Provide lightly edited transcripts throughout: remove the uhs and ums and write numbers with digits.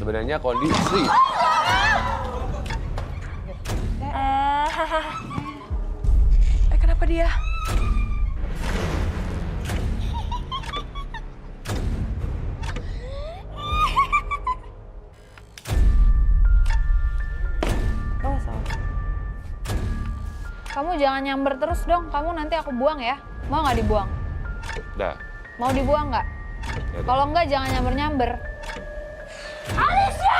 sebenarnya kondisi... Kenapa dia? Kamu jangan nyamber terus dong, kamu nanti aku buang ya. Mau nggak dibuang? Dah. Mau dibuang nggak? Ya, Kalau nggak jangan nyamber-nyamber. Alicia!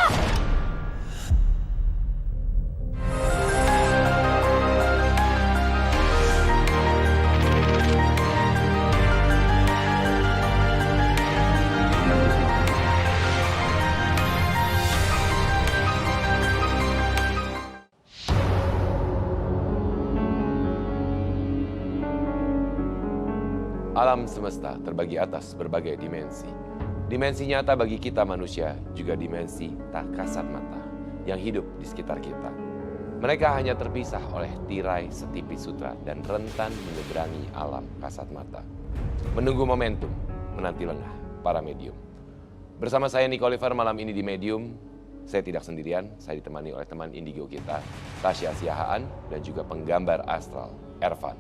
Alam semesta terbagi atas berbagai dimensi. Dimensi nyata bagi kita manusia juga dimensi tak kasat mata yang hidup di sekitar kita. Mereka hanya terpisah oleh tirai setipis sutra dan rentan menyeberangi alam kasat mata. Menunggu momentum, menanti lengah para medium. Bersama saya Nick Oliver malam ini di Medium, saya tidak sendirian, saya ditemani oleh teman indigo kita, Tasya Siahaan dan juga penggambar astral, Ervan.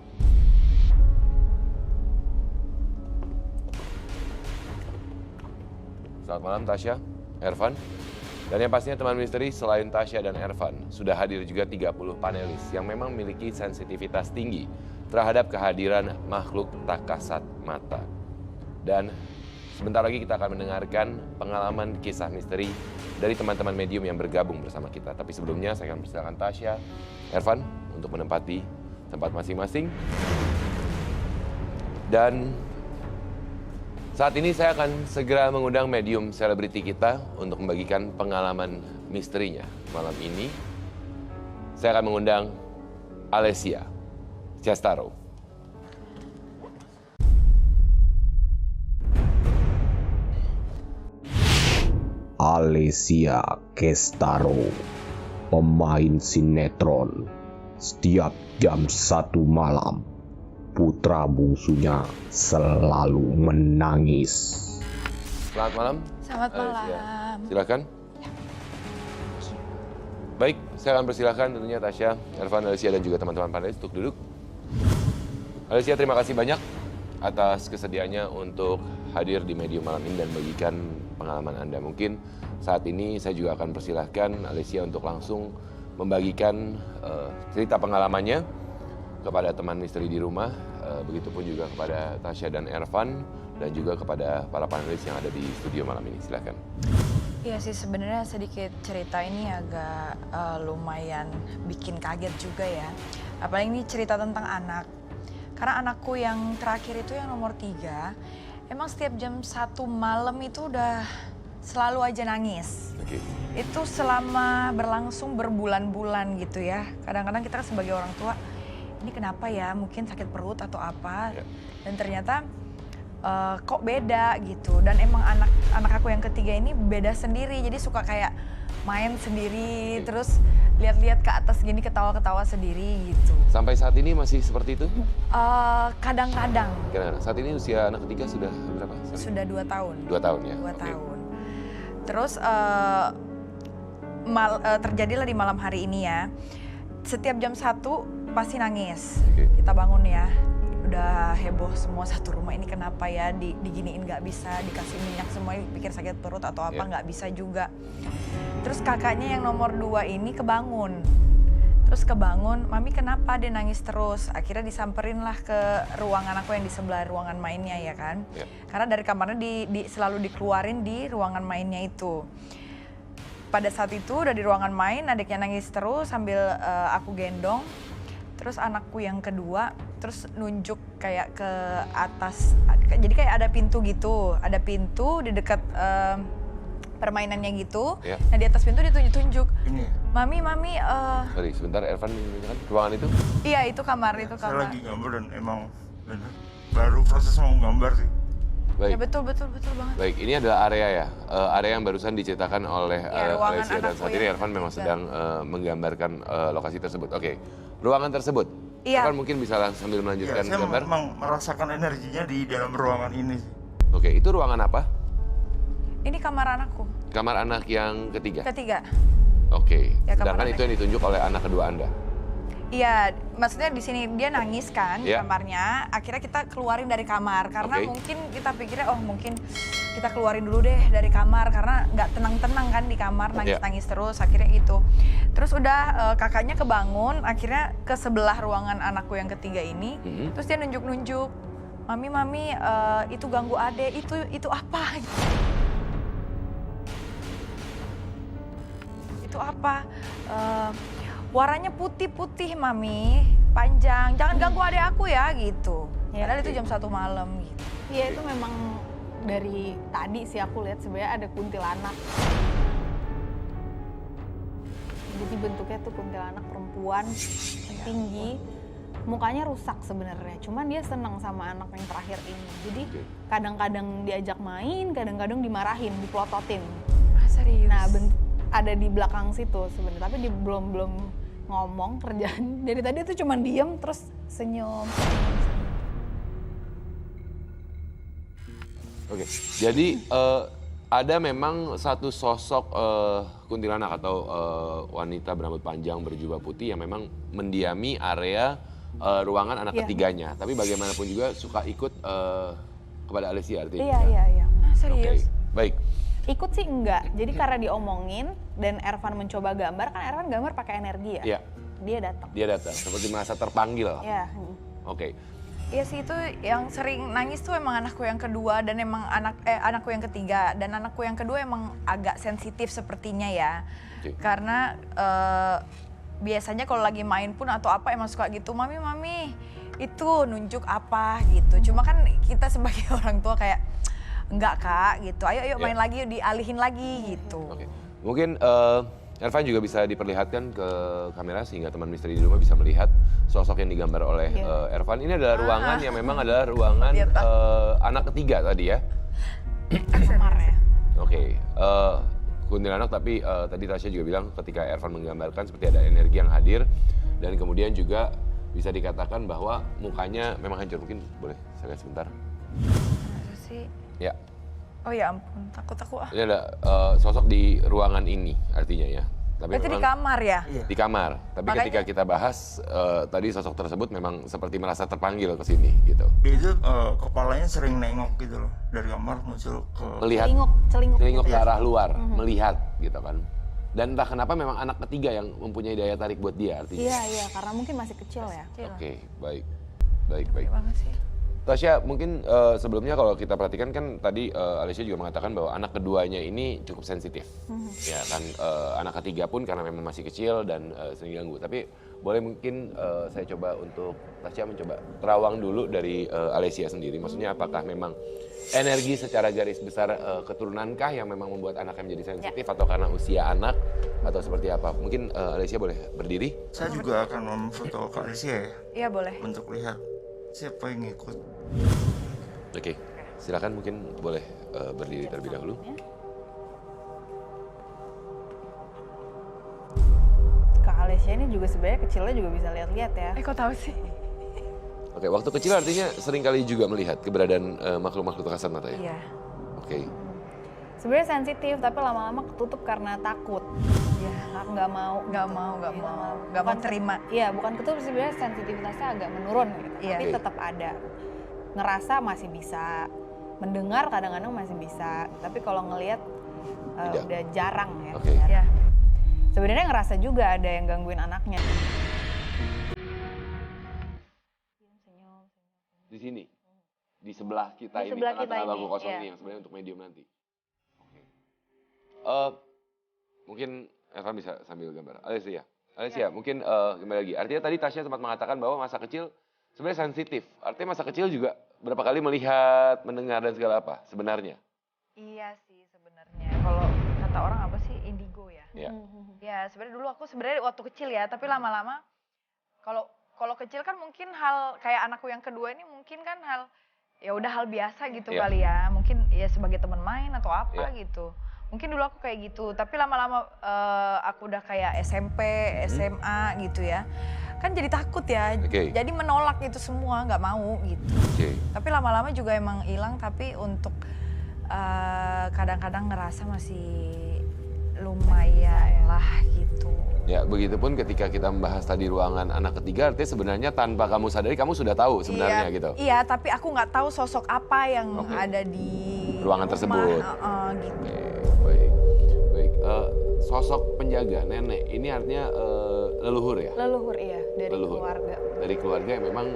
Selamat malam Tasya, Ervan. Dan yang pastinya teman misteri selain Tasya dan Ervan, sudah hadir juga 30 panelis yang memang memiliki sensitivitas tinggi terhadap kehadiran makhluk tak kasat mata. Dan sebentar lagi kita akan mendengarkan pengalaman kisah misteri dari teman-teman medium yang bergabung bersama kita. Tapi sebelumnya saya akan persilakan Tasya, Ervan untuk menempati tempat masing-masing. Dan saat ini saya akan segera mengundang medium selebriti kita untuk membagikan pengalaman misterinya. Malam ini saya akan mengundang Alicia Chestaro. Alicia Chestaro, pemain sinetron. Setiap jam 1 malam, putra bungsunya selalu menangis. Selamat malam. Selamat Alicia. malam. Silakan. Baik, saya akan persilahkan tentunya Tasya, Ervan, Alicia dan juga teman-teman panelis untuk duduk. Alicia, terima kasih banyak atas kesediaannya untuk hadir di Medium malam ini dan bagikan pengalaman Anda. Mungkin saat ini saya juga akan persilahkan Alicia untuk langsung membagikan cerita pengalamannya kepada teman misteri di rumah, begitupun juga kepada Tasya dan Ervan, dan juga kepada para panelis yang ada di studio malam ini. Silakan. Iya sih, sebenarnya sedikit cerita ini agak lumayan bikin kaget juga ya. Apalagi ini cerita tentang anak. Karena anakku yang terakhir itu yang nomor 3, emang setiap jam 1 malam itu udah selalu aja nangis. Oke. Itu selama berlangsung berbulan-bulan gitu ya. Kadang-kadang kita kan sebagai orang tua, ini kenapa ya, mungkin sakit perut atau apa. Ya. Dan ternyata kok beda gitu. Dan emang anak aku yang ketiga ini beda sendiri, jadi suka kayak main sendiri, terus lihat-lihat ke atas gini, ketawa-ketawa sendiri gitu. Sampai saat ini masih seperti itu? Kadang-kadang. Saat ini usia anak ketiga sudah berapa? Sudah 2 tahun. 2 tahun ya? 2 Oke. tahun. Terus terjadilah di malam hari ini ya. Setiap jam 1 pasti nangis. Oke. Kita bangun ya, udah heboh semua satu rumah, ini kenapa ya, diginiin nggak bisa, dikasih minyak semua, pikir sakit perut atau apa, nggak bisa juga. Terus kakaknya yang nomor 2 ini kebangun. Terus kebangun, mami kenapa dia nangis terus? Akhirnya disamperin lah ke ruangan aku yang di sebelah ruangan mainnya ya kan. Ya. Karena dari kamarnya selalu dikeluarin di ruangan mainnya itu. Pada saat itu udah di ruangan main, adiknya nangis terus sambil aku gendong. Terus anakku yang kedua terus nunjuk kayak ke atas, jadi kayak ada pintu gitu, ada pintu di dekat permainannya gitu. Ya. Nah di atas pintu dia tunjuk-tunjuk, Ini mami, Sorry, sebentar Ervan menunjukkan ruangan itu. iya itu kamar, itu saya kamar. lagi gambar dan emang bener baru proses mau gambar sih. Baik. Ya betul banget. Baik, ini adalah area ya, area yang barusan diceritakan oleh Ya, ruangan Alicia dan anakku saat ini yang Ervan memang juga. sedang menggambarkan lokasi tersebut. Oke, ruangan tersebut. Iya. Ervan mungkin bisa sambil Ya, melanjutkan saya gambar. memang merasakan energinya di dalam ruangan ini. Oke, itu ruangan apa? Ini kamar anakku. Kamar anak yang ketiga? Ketiga. Oke, Ya, kamar sedangkan anak. itu yang ditunjuk oleh anak kedua Anda? Iya, maksudnya di sini dia nangis kan di Iya. kamarnya. Akhirnya kita keluarin dari kamar karena Oke. mungkin kita pikirnya mungkin kita keluarin dulu deh dari kamar karena nggak tenang-tenang kan di kamar nangis-nangis terus akhirnya itu. Terus udah kakaknya kebangun, akhirnya ke sebelah ruangan anakku yang ketiga ini. Terus dia nunjuk-nunjuk, mami itu ganggu ade, itu apa? Itu apa? Warnanya putih-putih mami, panjang, jangan ganggu adek aku ya gitu. Ya. Padahal itu jam 1 malam gitu. Iya itu memang dari tadi sih aku lihat sebenarnya ada kuntilanak. Jadi bentuknya tuh kuntilanak perempuan, tinggi, mukanya rusak sebenarnya. Cuman dia senang sama anak yang terakhir ini. Jadi kadang-kadang diajak main, kadang-kadang dimarahin, dipelototin. Ah, serius? Nah ada di belakang situ sebenarnya, tapi dia belum ngomong kerjaan. Dari tadi tuh cuman diem terus senyum. Oke, jadi ada memang satu sosok kuntilanak atau wanita berambut panjang berjubah putih yang memang mendiami area ruangan anak Iya. ketiganya. Tapi bagaimanapun juga suka ikut kepada Alicia artinya. Iya. Ah, Oke, serius? baik. Ikut sih enggak, jadi karena diomongin dan Ervan mencoba gambar, kan Ervan gambar pakai energi ya? Iya, Dia datang. dia datang seperti merasa terpanggil. Iya. Oke, Iya sih, itu yang sering nangis tuh emang anakku yang kedua dan emang anakku yang ketiga, dan anakku yang kedua emang agak sensitif sepertinya ya. Oke. Karena biasanya kalau lagi main pun atau apa emang suka gitu, mami itu nunjuk apa gitu. Cuma kan kita sebagai orang tua kayak enggak kak gitu, ayo main lagi, yuk dialihin lagi gitu. oke. Mungkin Ervan juga bisa diperlihatkan ke kamera sehingga teman misteri di rumah bisa melihat sosok yang digambar oleh Ervan. Ini adalah ruangan yang memang adalah ruangan Lihat, anak ketiga tadi ya. Kamar ya. Oke, kuntilanak tapi tadi Tasya juga bilang ketika Ervan menggambarkan seperti ada energi yang hadir dan kemudian juga bisa dikatakan bahwa mukanya memang hancur. Mungkin boleh saya lihat sebentar. Masa sih? Ya, Oh ya ampun, takut aku ah. ini ada sosok di ruangan ini artinya ya. Tapi Berarti di memang kamar ya? di kamar. Tapi Makanya- ketika kita bahas tadi sosok tersebut memang seperti merasa terpanggil ke sini gitu. Dia itu kepalanya sering nengok gitu loh, dari kamar muncul ke Melihat Celinguk. celinguk ke arah luar, melihat gitu kan. Dan entah kenapa memang anak ketiga yang mempunyai daya tarik buat dia artinya. Iya, karena mungkin masih kecil ya. Oke, baik. Baik. Banget sih. Tasya, mungkin sebelumnya kalau kita perhatikan kan tadi Alicia juga mengatakan bahwa anak keduanya ini cukup sensitif. Ya kan, anak ketiga pun karena memang masih kecil dan sering ganggu. Tapi boleh mungkin saya coba untuk Tasya mencoba terawang dulu dari Alicia sendiri. Maksudnya apakah memang energi secara garis besar keturunankah yang memang membuat anaknya menjadi sensitif atau karena usia anak atau seperti apa? Mungkin Alicia boleh berdiri? Saya juga akan memfoto Kak Alicia ya, Iya boleh. untuk lihat siapa yang ngikut. Oke, silakan mungkin boleh berdiri terlebih dahulu. Kak Alicia ini juga sebenarnya kecilnya juga bisa lihat-lihat ya. Kok tahu sih? Oke, waktu kecil artinya sering kali juga melihat keberadaan makhluk-makhluk kasat mata ya? Iya. Oke, Sebenarnya sensitif, tapi lama-lama ketutup karena takut. Ya, nggak mau. Nggak mau Bukan- terima. Iya, bukan ketutup sebenarnya sensitivitasnya agak menurun gitu. Iya. Tapi Oke. tetap ada. Ngerasa masih bisa, mendengar kadang-kadang masih bisa. Tapi kalau ngelihat Tidak. udah jarang ya. Oke. jarang. Ya. Sebenarnya ngerasa juga ada yang gangguin anaknya. di sini, di sebelah kita Di ini, sebelah tengah-tengah kita bangku ini, kosong iya. ini yang sebenarnya untuk medium nanti. Oke. Mungkin Ervan bisa sambil gambar. Alicia, mungkin kembali lagi. Artinya tadi Tasya sempat mengatakan bahwa masa kecil sebenarnya sensitif. Artinya masa kecil juga berapa kali melihat, mendengar dan segala apa sebenarnya. Iya sih sebenarnya. Kalau kata orang apa sih indigo ya? Ya. Ya sebenarnya dulu aku sebenarnya waktu kecil ya, tapi lama-lama kalau kecil kan mungkin hal kayak anakku yang kedua ini mungkin kan hal ya udah hal biasa gitu Iya. kali ya. Mungkin ya sebagai teman main atau apa Iya. gitu. Mungkin dulu aku kayak gitu, tapi lama-lama aku udah kayak SMP, SMA gitu ya. Kan jadi takut ya. Oke. Jadi menolak itu semua, nggak mau gitu. Oke. Tapi lama-lama juga emang hilang, tapi untuk kadang-kadang ngerasa masih lumayan lah gitu. Ya, begitupun ketika kita membahas tadi ruangan anak ketiga, artinya sebenarnya tanpa kamu sadari kamu sudah tahu sebenarnya gitu. Iya, tapi aku nggak tahu sosok apa yang ada di Ruangan tersebut. Gitu. Baik. Sosok penjaga nenek ini artinya leluhur ya? Leluhur iya, dari Leluhur. keluarga. Dari keluarga yang memang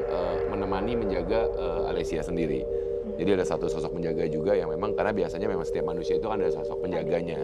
menemani menjaga Alesia sendiri. Jadi ada satu sosok penjaga juga yang memang karena biasanya memang setiap manusia itu kan ada sosok penjaganya.